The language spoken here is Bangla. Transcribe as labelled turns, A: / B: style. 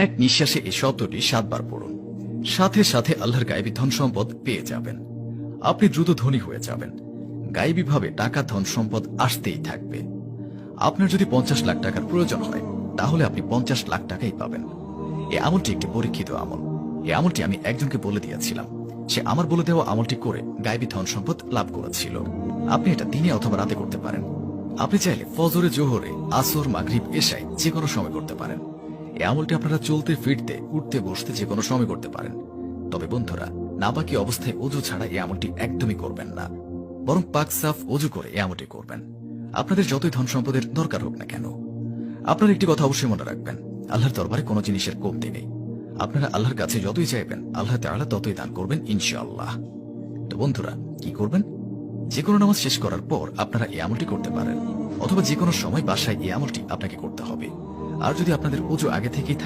A: এক নিঃশ্বাসে এই শব্দটি 7 বার পড়ুন। সাথে সাথে আল্লাহর গায়েবী ধন সম্পদ পেয়ে যাবেন। আপনি দ্রুত ধনী হয়ে যাবেন। গায়েবীভাবে টাকা ধন সম্পদ আসতেই থাকবে। আপনার যদি 50 লাখ টাকার প্রয়োজন হয়, তাহলে আপনি 50 লাখ টাকাই পাবেন। এই আমলটি একটি পরীক্ষিত আমল। এই আমলটি আমি একজনকে বলে দিয়েছিলাম। সে আমার বলে দেওয়া আমলটি করে গায়েবী ধন সম্পদ লাভ করেছিল। আপনি এটা দিনে অথবা রাতে করতে পারেন। আপনি চাইলে ফজরে, জোহরে, আসর, মাগরিব, এশায় যে কোনো সময় করতে পারেন। এই আমলটি আপনারা চলতে ফিরতে, উঠতে বসতে যে কোনো সময় করতে পারেন। তবে বন্ধুরা, নাপাকি অবস্থায় অজু ছাড়া এই আমলটি একদমই করবেন না, বরং পাক সাফ অজু করে এই আমলটি করবেন। আপনাদের যতই ধন সম্পদের দরকার হোক না কেন, আপনারা একটি কথা অবশ্যই মনে রাখবেন, আল্লাহর দরবারে কোনো জিনিসের কমতি নেই। আপনারা আল্লাহর কাছে যতই চাইবেন, আল্লাহ তাআলা ততই দান করবেন ইনশাআল্লাহ। তো বন্ধুরা, কি করবেন? যে কোনো নামাজ শেষ করার পর আপনারা এই আমলটি করতে পারেন, অথবা যে কোনো সময় বাসায় এই আমলটি আপনাকে করতে হবে। আর যদি আপনাদের ওযু আগে থেকেই থাকে